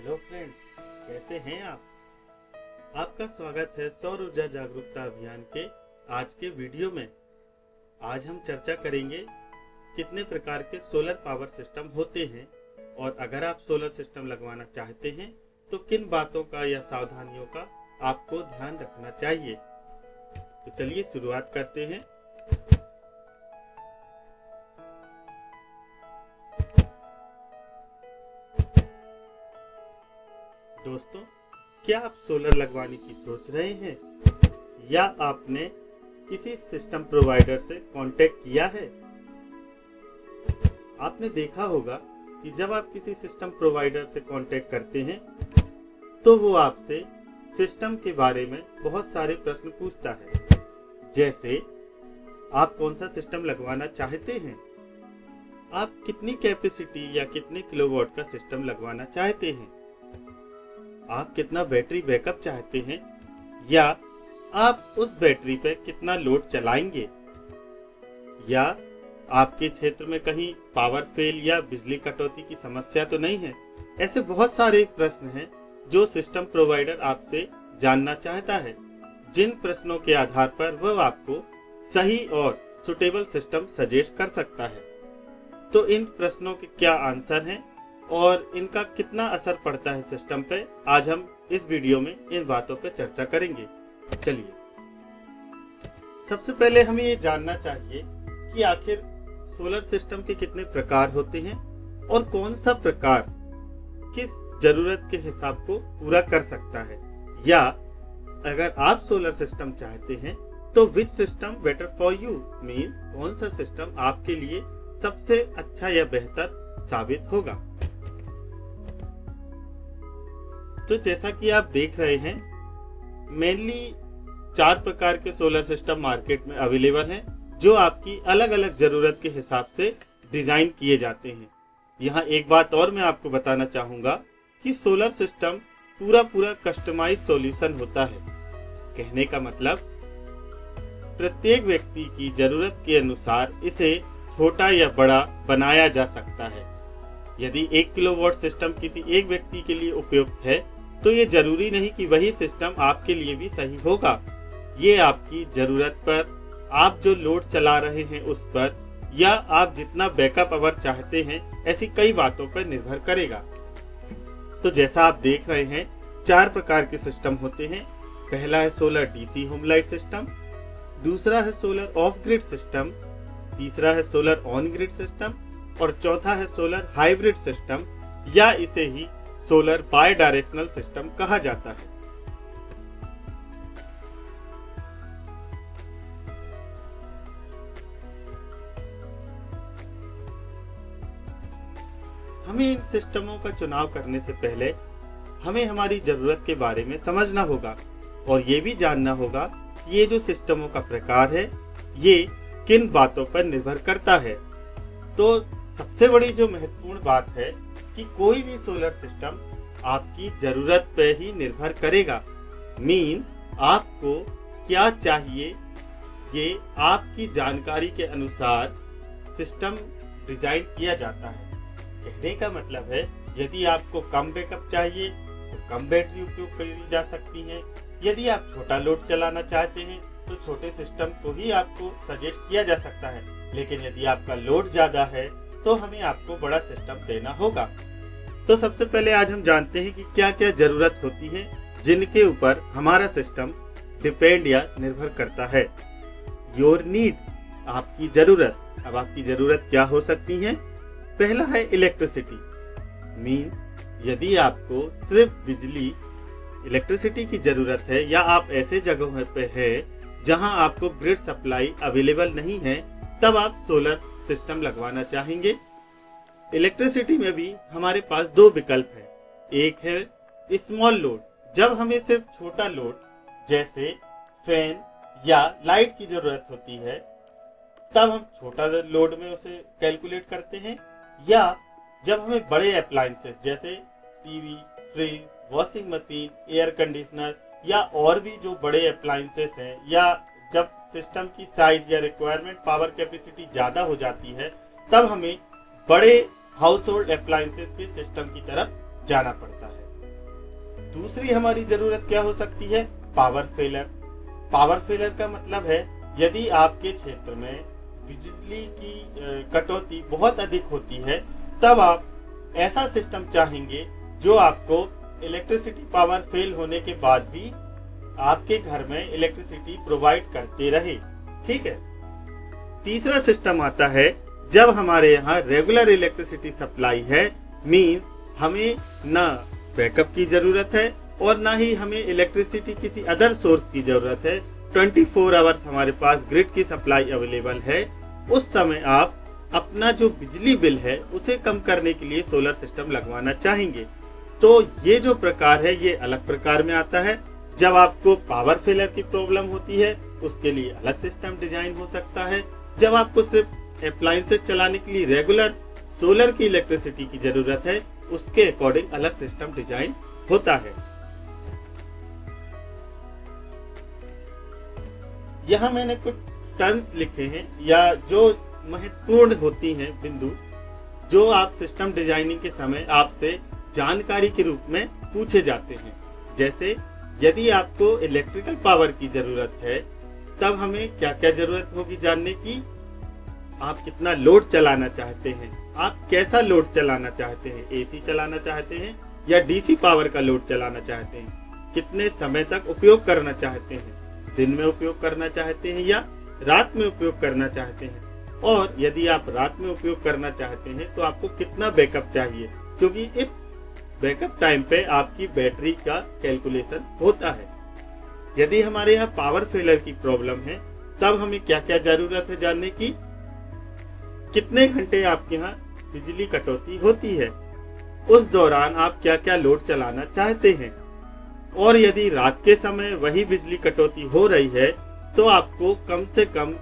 Hello friends, कैसे हैं आप? आपका स्वागत है सौर ऊर्जा जागरूकता अभियान के आज के वीडियो में। आज हम चर्चा करेंगे कितने प्रकार के सोलर पावर सिस्टम होते हैं और अगर आप सोलर सिस्टम लगवाना चाहते हैं तो किन बातों का या सावधानियों का आपको ध्यान रखना चाहिए। तो चलिए शुरुआत करते हैं। दोस्तों, क्या आप सोलर लगवाने की सोच रहे हैं या आपने किसी सिस्टम प्रोवाइडर से कांटेक्ट किया है? आपने देखा होगा कि जब आप किसी सिस्टम प्रोवाइडर से कांटेक्ट करते हैं तो वो आपसे सिस्टम के बारे में बहुत सारे प्रश्न पूछता है, जैसे आप कौन सा सिस्टम लगवाना चाहते हैं, आप कितनी कैपेसिटी या कितने किलोवाट का सिस्टम लगवाना चाहते हैं, आप कितना बैटरी बैकअप चाहते हैं या आप उस बैटरी पे कितना लोड चलाएंगे, या आपके क्षेत्र में कहीं पावर फेल या बिजली कटौती की समस्या तो नहीं है। ऐसे बहुत सारे प्रश्न हैं जो सिस्टम प्रोवाइडर आपसे जानना चाहता है, जिन प्रश्नों के आधार पर वह आपको सही और सुटेबल सिस्टम सजेस्ट कर सकता है। तो इन प्रश्नों के क्या आंसर हैं और इनका कितना असर पड़ता है सिस्टम पे, आज हम इस वीडियो में इन बातों पर चर्चा करेंगे। चलिए, सबसे पहले हमें ये जानना चाहिए कि आखिर सोलर सिस्टम के कितने प्रकार होते हैं और कौन सा प्रकार किस जरूरत के हिसाब को पूरा कर सकता है, या अगर आप सोलर सिस्टम चाहते हैं तो which system better for you, means कौन सा सिस्टम आपके लिए सबसे अच्छा या बेहतर साबित होगा। तो जैसा कि आप देख रहे हैं, मेनली 4 प्रकार के सोलर सिस्टम मार्केट में अवेलेबल हैं, जो आपकी अलग अलग जरूरत के हिसाब से डिजाइन किए जाते हैं। यहाँ एक बात और मैं आपको बताना चाहूंगा कि सोलर सिस्टम पूरा कस्टमाइज सॉल्यूशन होता है। कहने का मतलब, प्रत्येक व्यक्ति की जरूरत के अनुसार इसे छोटा या बड़ा बनाया जा सकता है। यदि 1 किलोवाट सिस्टम किसी एक व्यक्ति के लिए उपयुक्त है तो ये जरूरी नहीं कि वही सिस्टम आपके लिए भी सही होगा। ये आपकी जरूरत पर, आप जो लोड चला रहे हैं उस पर, या आप जितना बैकअप आवर चाहते हैं, ऐसी कई बातों पर निर्भर करेगा। तो जैसा आप देख रहे हैं, 4 प्रकार के सिस्टम होते हैं। पहला है solar DC home light system, दूसरा है सोलर ऑफ ग्रिड सिस्टम, तीसरा है सोलर ऑन ग्रिड सिस्टम और चौथा है सोलर हाइब्रिड सिस्टम, या इसे ही सोलर बाय डायरेक्शनल सिस्टम कहा जाता है। हमें इन सिस्टमों का चुनाव करने से पहले हमें हमारी जरूरत के बारे में समझना होगा और ये भी जानना होगा कि ये जो सिस्टमों का प्रकार है ये किन बातों पर निर्भर करता है। तो सबसे बड़ी जो महत्वपूर्ण बात है कि कोई भी सोलर सिस्टम आपकी जरूरत पे ही निर्भर करेगा। मीन्स आपको क्या चाहिए, ये आपकी जानकारी के अनुसार सिस्टम डिजाइन किया जाता है। कहने का मतलब है, यदि आपको कम बैकअप चाहिए तो कम बैटरी उपयोग करी जा सकती है। यदि आप छोटा लोड चलाना चाहते हैं तो छोटे सिस्टम को ही आपको सजेस्ट किया जा सकता है, लेकिन यदि आपका लोड ज्यादा है तो हमें आपको बड़ा सिस्टम देना होगा। तो सबसे पहले आज हम जानते हैं कि क्या क्या जरूरत होती है जिनके ऊपर हमारा सिस्टम डिपेंड या निर्भर करता है। योर नीड, आपकी जरूरत। अब आपकी जरूरत क्या हो सकती है? पहला है इलेक्ट्रिसिटी। मीन्स यदि आपको सिर्फ बिजली, इलेक्ट्रिसिटी की जरूरत है या आप ऐसे जगहों पे है जहां आपको ग्रिड सप्लाई अवेलेबल नहीं है, तब आप सोलर सिस्टम लगवाना चाहेंगे। इलेक्ट्रिसिटी में भी हमारे पास 2 विकल्प है। एक है स्मॉल लोड, जब हमें सिर्फ छोटा लोड जैसे फैन या लाइट की जरूरत होती है, तब हम छोटा लोड में उसे कैलकुलेट करते हैं। या जब हमें बड़े अप्लायंसेस जैसे TV, fridge, washing machine, air conditioner या और भी जो बड़े अप्लायंसेस हैं, या जब सिस्टम की साइज या रिक्वायरमेंट पावर कैपेसिटी ज्यादा हो जाती है, तब हमें बड़े हाउस होल्ड अप्लायंसेस के सिस्टम की तरफ जाना पड़ता है। दूसरी हमारी जरूरत क्या हो सकती है? Power failure. पावर फेलर का मतलब है यदि आपके क्षेत्र में बिजली की कटौती बहुत अधिक होती है, तब आप ऐसा सिस्टम चाहेंगे जो आपको इलेक्ट्रिसिटी पावर फेल होने के बाद भी आपके घर में इलेक्ट्रिसिटी प्रोवाइड करते रहे। ठीक है। तीसरा सिस्टम आता है जब हमारे यहाँ रेगुलर इलेक्ट्रिसिटी सप्लाई है, मींस हमें ना बैकअप की जरूरत है और ना ही हमें इलेक्ट्रिसिटी किसी अदर सोर्स की जरूरत है। 24 आवर्स हमारे पास ग्रिड की सप्लाई अवेलेबल है। उस समय आप अपना जो बिजली बिल है उसे कम करने के लिए सोलर सिस्टम लगवाना चाहेंगे। तो ये जो प्रकार है ये अलग प्रकार में आता है। जब आपको पावर फेलर की प्रॉब्लम होती है उसके लिए अलग सिस्टम डिजाइन हो सकता है। जब आपको सिर्फ अप्लायंसेस चलाने के लिए रेगुलर सोलर की इलेक्ट्रिसिटी की जरूरत है उसके अकॉर्डिंग अलग सिस्टम डिजाइन होता है। यहाँ मैंने कुछ टर्म्स लिखे हैं या जो महत्वपूर्ण होती हैं बिंदु, जो आप सिस्टम डिजाइनिंग के समय आपसे जानकारी के रूप में पूछे जाते हैं। जैसे यदि आपको इलेक्ट्रिकल पावर की जरूरत है तब हमें क्या क्या जरूरत होगी जानने की। आप कितना लोड चलाना चाहते हैं, आप कैसा लोड चलाना चाहते हैं, एसी चलाना चाहते हैं या डीसी पावर का लोड चलाना चाहते हैं, कितने समय तक उपयोग करना चाहते हैं, दिन में उपयोग करना चाहते हैं या रात में उपयोग करना चाहते हैं, और यदि आप रात में उपयोग करना चाहते हैं तो आपको कितना बैकअप चाहिए, क्योंकि इस बैकअप टाइम पे आपकी बैटरी का कैलकुलेशन होता है। यदि हमारे यहाँ पावर फेलर की प्रॉब्लम है तब हमें क्या क्या जरूरत है जानने की। कितने घंटे आपके यहाँ बिजली कटौती होती है, उस दौरान आप क्या क्या लोड चलाना चाहते हैं, और यदि रात के समय वही बिजली कटौती हो रही है तो आपको कम से कम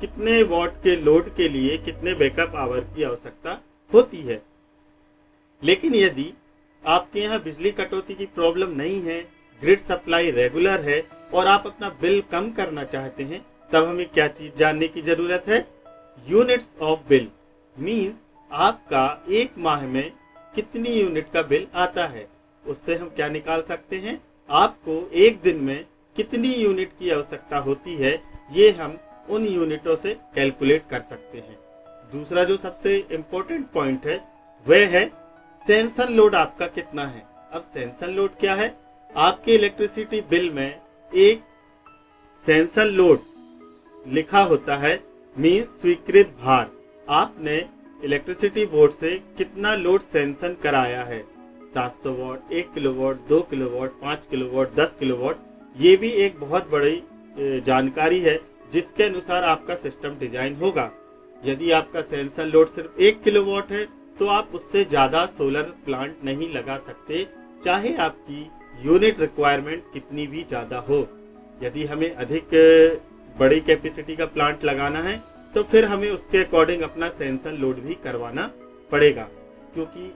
कितने वॉट के लोड के लिए कितने बैकअप आवर की आवश्यकता होती है। लेकिन यदि आपके यहाँ बिजली कटौती की प्रॉब्लम नहीं है, ग्रिड सप्लाई रेगुलर है और आप अपना बिल कम करना चाहते हैं, तब हमें क्या चीज जानने की जरूरत है? Units of bill. मींस आपका एक माह में कितनी यूनिट का बिल आता है, उससे हम क्या निकाल सकते हैं? आपको एक दिन में कितनी यूनिट की आवश्यकता होती है, ये हम उन यूनिटों से कैलकुलेट कर सकते हैं। दूसरा जो सबसे इम्पोर्टेंट पॉइंट है वह है सेंसन लोड आपका कितना है। अब सेंसन लोड क्या है? आपके इलेक्ट्रिसिटी बिल में एक सेंसन लोड लिखा होता है, मींस स्वीकृत भार। आपने इलेक्ट्रिसिटी बोर्ड से कितना लोड सेंसन कराया है, 700 what, 1 kilowatt, 2 kilowatt, 5 kilowatt, 10 kilowatt. ये भी एक बहुत बड़ी जानकारी है जिसके अनुसार आपका सिस्टम डिजाइन होगा। यदि आपका सेंसन लोड सिर्फ 1 किलोवाट है तो आप उससे ज्यादा सोलर प्लांट नहीं लगा सकते, चाहे आपकी यूनिट रिक्वायरमेंट कितनी भी ज्यादा हो। यदि हमें अधिक बड़ी कैपेसिटी का प्लांट लगाना है तो फिर हमें उसके अकॉर्डिंग अपना सेंसन लोड भी करवाना पड़ेगा, क्योंकि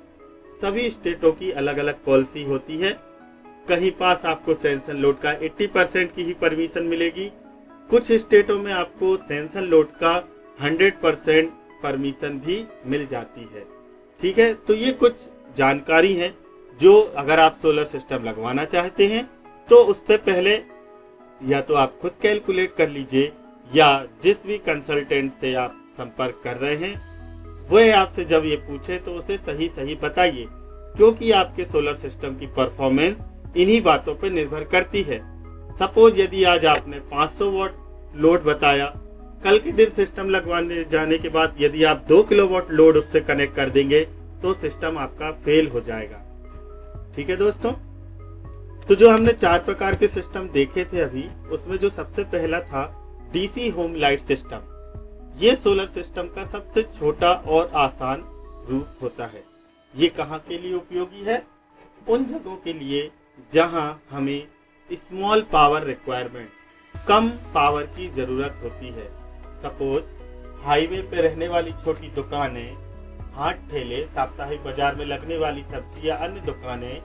सभी स्टेटों की अलग अलग पॉलिसी होती है। कहीं पास आपको सेंसन लोड का 80% की ही परमिशन मिलेगी, कुछ स्टेटों में आपको सेंसन लोड का 100% परमिशन भी मिल जाती है। ठीक है, तो ये कुछ जानकारी है जो अगर आप सोलर सिस्टम लगवाना चाहते हैं तो उससे पहले या तो आप खुद कैलकुलेट कर लीजिए या जिस भी कंसल्टेंट से आप संपर्क कर रहे हैं वह आपसे जब ये पूछे तो उसे सही सही बताइए, क्योंकि आपके सोलर सिस्टम की परफॉर्मेंस इन्हीं बातों पर निर्भर करती है। सपोज यदि आज आपने 500 वॉट लोड बताया, कल के दिन सिस्टम लगवाने जाने के बाद यदि आप 2 किलोवाट लोड उससे कनेक्ट कर देंगे तो सिस्टम आपका फेल हो जाएगा। ठीक है दोस्तों, तो जो हमने 4 प्रकार के सिस्टम देखे थे अभी, उसमें जो सबसे पहला था डीसी होम लाइट सिस्टम। ये सोलर सिस्टम का सबसे छोटा और आसान रूप होता है। ये कहाँ के लिए उपयोगी है? उन जगहों के लिए जहां हमें स्मॉल पावर रिक्वायरमेंट, कम पावर की जरूरत होती है। सपोज हाईवे पे रहने वाली छोटी दुकानें, हाट ठेले, साप्ताहिक बाजार में लगने वाली सब्जी या अन्य दुकानें,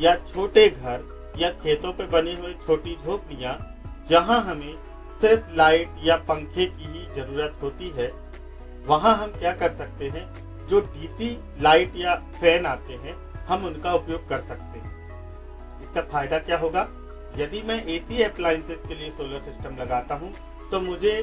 या छोटे घर या खेतों पे बनी हुई छोटी झोपड़ियां, जहां हमें सिर्फ लाइट या पंखे की ही जरूरत होती है, वहां हम क्या कर सकते हैं? जो डीसी लाइट या फैन आते हैं हम उनका उपयोग कर सकते हैं। इसका फायदा क्या होगा? यदि मैं एसी अप्लायंसेस के लिए सोलर सिस्टम लगाता हूँ तो मुझे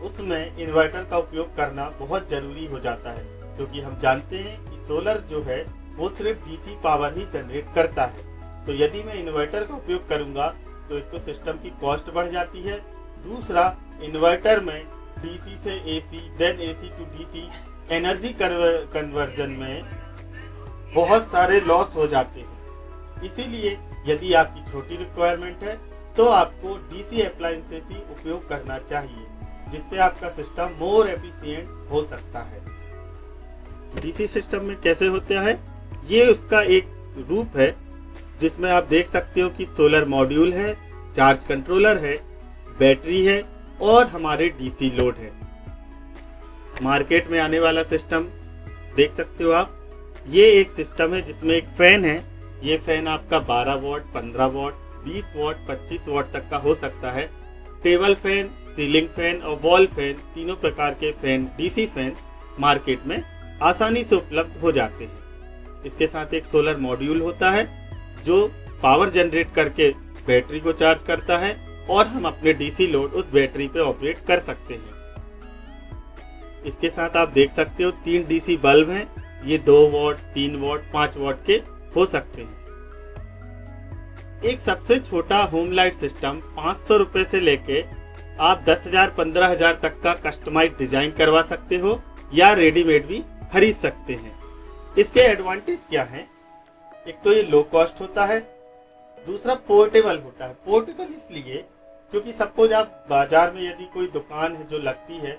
उसमें इन्वर्टर का उपयोग करना बहुत जरूरी हो जाता है, क्योंकि हम जानते हैं कि सोलर जो है वो सिर्फ डीसी पावर ही जनरेट करता है। तो यदि मैं इन्वर्टर का उपयोग करूंगा तो एक तो सिस्टम की कॉस्ट बढ़ जाती है, दूसरा इन्वर्टर में डीसी से AC then AC to DC energy conversion में बहुत सारे लॉस हो जाते हैं। इसीलिए यदि आपकी छोटी रिक्वायरमेंट है तो आपको डीसी अप्लायंसेस ही उपयोग करना चाहिए, जिससे आपका सिस्टम मोर एफिशिएंट हो सकता है। डीसी सिस्टम में कैसे होता है, ये उसका एक रूप है जिसमें आप देख सकते हो कि सोलर मॉड्यूल है, चार्ज कंट्रोलर है, बैटरी है और हमारे डीसी लोड है। मार्केट में आने वाला सिस्टम देख सकते हो आप, ये एक सिस्टम है जिसमें एक फैन है। ये फैन आपका 12 वॉट, 15 वॉट, 20 वॉट, 25 वॉट तक का हो सकता है। टेबल फैन, सीलिंग फैन और वॉल फैन, तीनों प्रकार के फैन, डीसी फैन मार्केट में आसानी से उपलब्ध हो जाते हैं। इसके साथ एक सोलर मॉड्यूल होता है जो पावर जनरेट करके बैटरी को चार्ज करता है और हम अपने डीसी लोड उस बैटरी पे ऑपरेट कर सकते हैं। इसके साथ आप देख सकते हो 3 डीसी बल्ब हैं। ये 2 वॉट, 3 वॉट, 5 वॉट के हो सकते हैं। एक सबसे छोटा होम लाइट सिस्टम 500 रुपए से लेके आप 10,000, 15,000 तक का कस्टमाइज डिजाइन करवा सकते हो या रेडीमेड भी खरीद सकते हैं। इसके एडवांटेज क्या हैं? एक तो ये लो कॉस्ट होता है, दूसरा पोर्टेबल होता है। पोर्टेबल इसलिए क्योंकि सपोज आप बाजार में यदि कोई दुकान है जो लगती है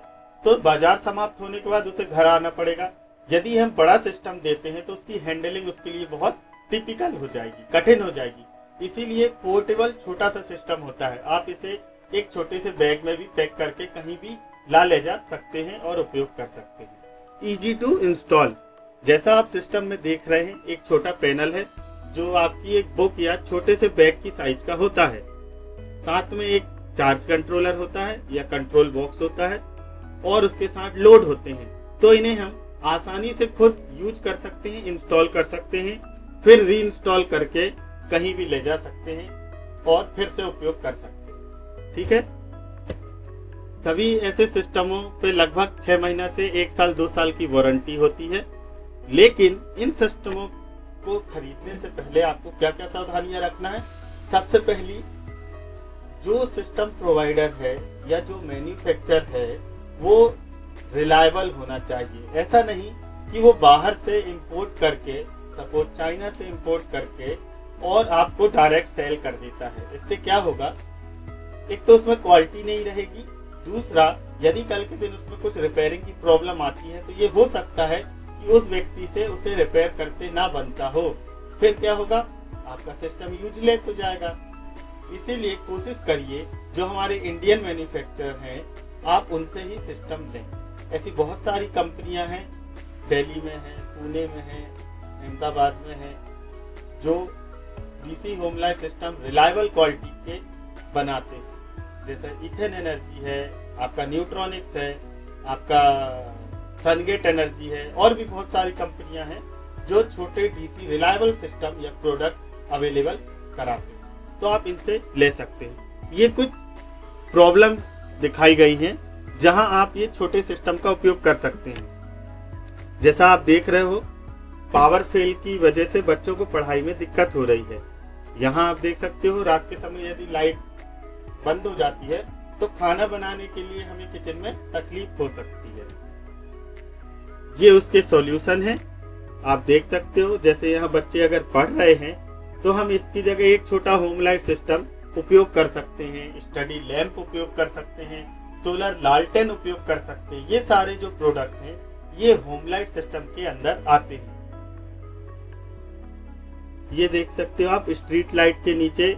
तो बाजार समाप्त होने के बाद उसे घर आना पड़ेगा। यदि हम बड़ा सिस्टम देते हैं तो उसकी हैंडलिंग उसके लिए बहुत टिपिकल हो जाएगी, कठिन हो जाएगी। इसीलिए पोर्टेबल छोटा सा सिस्टम होता है। आप इसे एक छोटे से बैग में भी पैक करके कहीं भी ला ले जा सकते हैं और उपयोग कर सकते हैं। इजी टू इंस्टॉल, जैसा आप सिस्टम में देख रहे हैं, एक छोटा पैनल है जो आपकी एक बुक या छोटे से बैग की साइज का होता है। साथ में एक चार्ज कंट्रोलर होता है या कंट्रोल बॉक्स होता है और उसके साथ लोड होते हैं। तो इन्हें हम आसानी से खुद यूज कर सकते हैं, इंस्टॉल कर सकते हैं, फिर री इंस्टॉल करके कहीं भी ले जा सकते हैं और फिर से उपयोग कर सकते हैं। ठीक है, सभी ऐसे सिस्टमों पे लगभग 6 महीना से 1 साल 2 साल की वारंटी होती है। लेकिन इन सिस्टमों को खरीदने से पहले आपको क्या क्या सावधानियां रखना है? सबसे पहली, जो सिस्टम प्रोवाइडर है या जो मैन्युफैक्चरर है वो रिलायबल होना चाहिए। ऐसा नहीं कि वो बाहर से इंपोर्ट करके, सपोज चाइना से इंपोर्ट करके और आपको डायरेक्ट सेल कर देता है। इससे क्या होगा? एक तो उसमें क्वालिटी नहीं रहेगी, दूसरा यदि कल के दिन उसमें कुछ रिपेयरिंग की प्रॉब्लम आती है तो ये हो सकता है कि उस व्यक्ति से उसे रिपेयर करते ना बनता हो। फिर क्या होगा? आपका सिस्टम यूजलेस हो जाएगा। इसीलिए कोशिश करिए जो हमारे इंडियन मैन्युफैक्चरर हैं आप उनसे ही सिस्टम लें। ऐसी बहुत सारी कंपनियां हैं, दिल्ली में है, पुणे में है, अहमदाबाद में है, जो DC home light system reliable quality के बनाते हैं। जैसे इथेन एनर्जी है, आपका न्यूट्रॉनिक्स है, आपका सनगेट एनर्जी है और भी बहुत सारी कंपनियां हैं जो छोटे डीसी रिलायबल सिस्टम या प्रोडक्ट अवेलेबल कराते हैं। तो आप इनसे ले सकते हैं। ये कुछ प्रॉब्लम्स दिखाई गई हैं जहां आप ये छोटे सिस्टम का उपयोग कर सकते हैं। जैसा आप देख रहे हो, पावर फेल की वजह से बच्चों को पढ़ाई में दिक्कत हो रही है। यहाँ आप देख सकते हो रात के समय यदि लाइट बंद हो जाती है तो खाना बनाने के लिए हमें किचन में तकलीफ हो सकती है। ये उसके सॉल्यूशन है। आप देख सकते हो, जैसे यहाँ बच्चे अगर पढ़ रहे हैं तो हम इसकी जगह एक छोटा होम लाइट सिस्टम उपयोग कर सकते हैं, स्टडी लैंप उपयोग कर सकते हैं, सोलर लालटेन उपयोग कर सकते हैं। ये सारे जो प्रोडक्ट हैं ये होम लाइट सिस्टम के अंदर आते हैं। ये देख सकते हो आप, स्ट्रीट लाइट के नीचे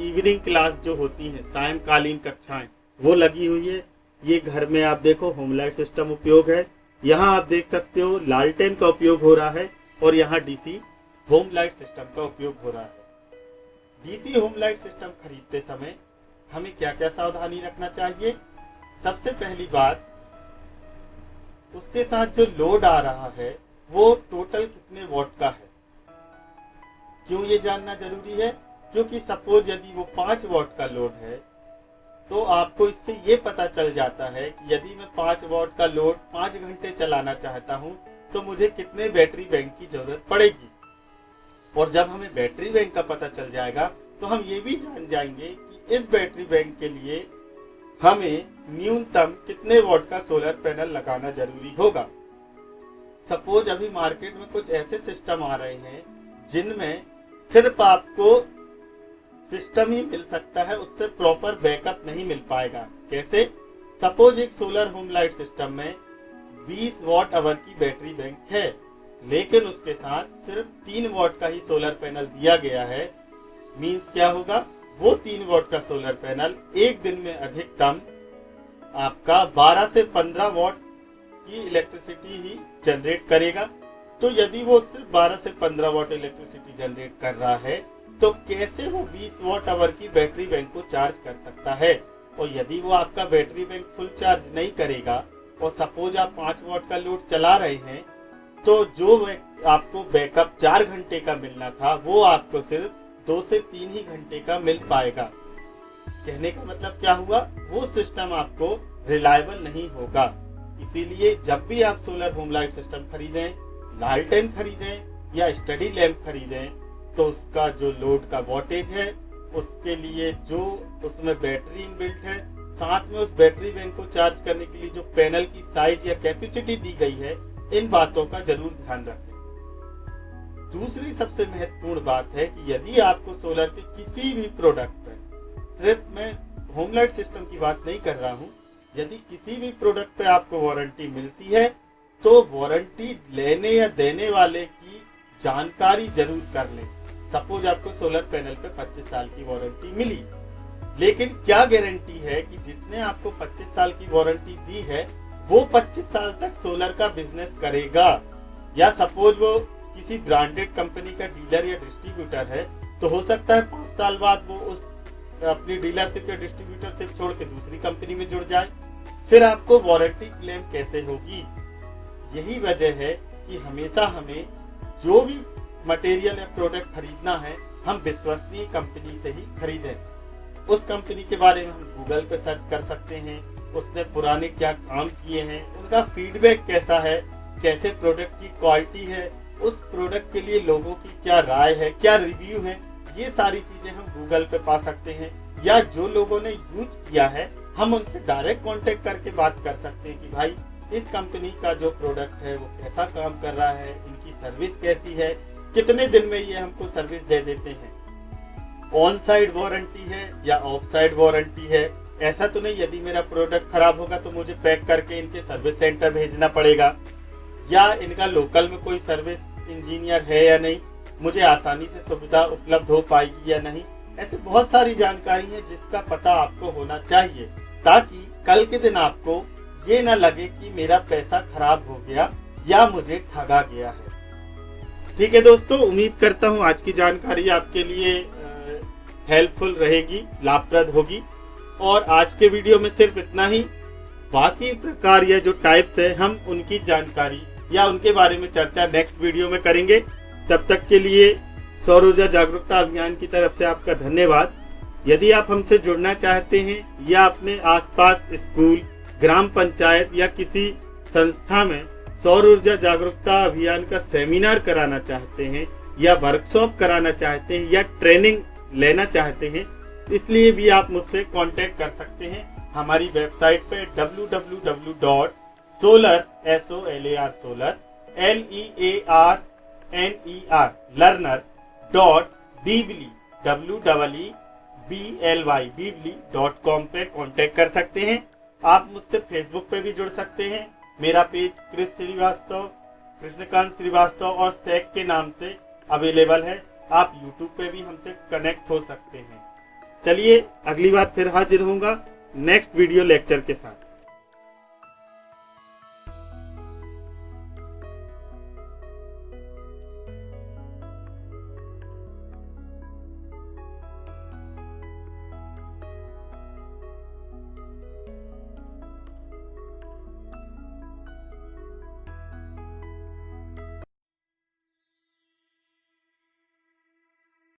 इवनिंग क्लास जो होती है, सायंकालीन कक्षाएं, वो लगी हुई है। ये घर में आप देखो होम लाइट सिस्टम उपयोग है। यहाँ आप देख सकते हो लालटेन का उपयोग हो रहा है और यहाँ डीसी होम लाइट सिस्टम का उपयोग हो रहा है। डीसी होम लाइट सिस्टम खरीदते समय हमें क्या क्या सावधानी रखना चाहिए? सबसे पहली बात, उसके साथ जो लोड आ रहा है वो टोटल कितने वॉट का है, क्यों ये जानना जरूरी है? क्योंकि सपोज यदि वो 5 वॉट का लोड है तो आपको इससे ये पता चल जाता है कि यदि मैं 5 वॉट का लोड 5 घंटे चलाना चाहता हूँ तो मुझे कितने बैटरी बैंक की जरूरत पड़ेगी। और जब हमें बैटरी बैंक का पता चल जाएगा तो हम ये भी जान जाएंगे कि इस बैटरी बैंक के लिए हमें न्यूनतम कितने वॉट का सोलर पैनल लगाना जरूरी होगा। सपोज अभी मार्केट में कुछ ऐसे सिस्टम आ रहे हैं जिनमें सिर्फ आपको सिस्टम ही मिल सकता है, उससे प्रॉपर बैकअप नहीं मिल पाएगा। कैसे? सपोज एक सोलर होम लाइट सिस्टम में 20 वॉट आवर की बैटरी बैंक है, लेकिन उसके साथ सिर्फ 3 वॉट का ही सोलर पैनल दिया गया है। मींस क्या होगा? वो 3 वॉट का सोलर पैनल एक दिन में अधिकतम आपका 12 से 15 वॉट की इलेक्ट्रिसिटी ही जनरेट करेगा। तो यदि वो सिर्फ 12 से 15 वॉट इलेक्ट्रिसिटी जनरेट कर रहा है तो कैसे वो 20 वॉट आवर की बैटरी बैंक को चार्ज कर सकता है? और यदि वो आपका बैटरी बैंक फुल चार्ज नहीं करेगा और सपोज आप 5 वॉट का लोड चला रहे हैं तो जो आपको बैकअप 4 घंटे का मिलना था वो आपको सिर्फ 2 से 3 ही घंटे का मिल पाएगा। कहने का मतलब क्या हुआ? वो सिस्टम आपको रिलायबल नहीं होगा। इसीलिए जब भी आप सोलर होम लाइट सिस्टम खरीदें, लालटेन खरीदें या स्टडी लैंप खरीदें तो उसका जो लोड का वॉटेज है, उसके लिए जो उसमें बैटरी इनबिल्ट है, साथ में उस बैटरी बैंक को चार्ज करने के लिए जो पैनल की साइज या कैपेसिटी दी गई है, इन बातों का जरूर ध्यान रखें। दूसरी सबसे महत्वपूर्ण बात है कि यदि आपको सोलर के किसी भी प्रोडक्ट पे, सिर्फ मैं होम लाइट सिस्टम की बात नहीं कर रहा हूँ, यदि किसी भी प्रोडक्ट पे आपको वारंटी मिलती है तो वारंटी लेने या देने वाले की जानकारी जरूर कर लें। सपोज आपको सोलर पैनल पे 25 साल की वारंटी मिली, लेकिन क्या गारंटी है कि जिसने आपको 25 साल की वारंटी दी है वो 25 साल तक सोलर का बिजनेस करेगा? या सपोज वो किसी ब्रांडेड कंपनी का डीलर या डिस्ट्रीब्यूटर है तो हो सकता है 5 साल बाद वो उस अपनी डीलरशिप या डिस्ट्रीब्यूटरशिप छोड़ के दूसरी कंपनी में जुड़ जाए, फिर आपको वारंटी क्लेम कैसे होगी? यही वजह है कि हमेशा हमें जो भी मटेरियल या प्रोडक्ट खरीदना है हम विश्वसनीय कंपनी से ही खरीदें। उस कंपनी के बारे में हम गूगल पे सर्च कर सकते हैं, उसने पुराने क्या काम किए हैं, उनका फीडबैक कैसा है, कैसे प्रोडक्ट की क्वालिटी है, उस प्रोडक्ट के लिए लोगों की क्या राय है, क्या रिव्यू है, ये सारी चीजें हम गूगल पे पा सकते हैं। या जो लोगों ने यूज किया है हम उनसे डायरेक्ट कांटेक्ट करके बात कर सकते हैं कि भाई इस कंपनी का जो प्रोडक्ट है वो कैसा काम कर रहा है, इनकी सर्विस कैसी है, कितने दिन में ये हमको सर्विस दे देते हैं, ऑन साइड वारंटी है या ऑफ साइड वारंटी है। ऐसा तो नहीं यदि मेरा प्रोडक्ट खराब होगा तो मुझे पैक करके इनके सर्विस सेंटर भेजना पड़ेगा, या इनका लोकल में कोई सर्विस इंजीनियर है या नहीं, मुझे आसानी से सुविधा उपलब्ध हो पाएगी या नहीं। ऐसे बहुत सारी जानकारी है जिसका पता आपको होना चाहिए ताकि कल के दिन आपको ये ना लगे कि मेरा पैसा खराब हो गया या मुझे ठगा गया है। ठीक है दोस्तों, उम्मीद करता हूँ आज की जानकारी आपके लिए हेल्पफुल रहेगी, लाभप्रद होगी। और आज के वीडियो में सिर्फ इतना ही। बाकी प्रकार या जो टाइप्स है हम उनकी जानकारी या उनके बारे में चर्चा नेक्स्ट वीडियो में करेंगे। तब तक के लिए सौर ऊर्जा जागरूकता अभियान की तरफ से आपका धन्यवाद। यदि आप हमसे जुड़ना चाहते हैं या अपने आसपास स्कूल, ग्राम पंचायत या किसी संस्था में सौर ऊर्जा जागरूकता अभियान का सेमिनार कराना चाहते हैं या वर्कशॉप कराना चाहते हैं या ट्रेनिंग लेना चाहते हैं, इसलिए भी आप मुझसे कांटेक्ट कर सकते हैं। हमारी वेबसाइट पे www.solar.learner.beebly.com पे कांटेक्ट कर सकते हैं। आप मुझसे फेसबुक पे भी जुड़ सकते हैं। मेरा पेज कृष्णकांत श्रीवास्तव और सैक के नाम से अवेलेबल है। आप यूट्यूब पे भी हमसे कनेक्ट हो सकते हैं। चलिए अगली बार फिर हाजिर होऊंगा नेक्स्ट वीडियो लेक्चर के साथ।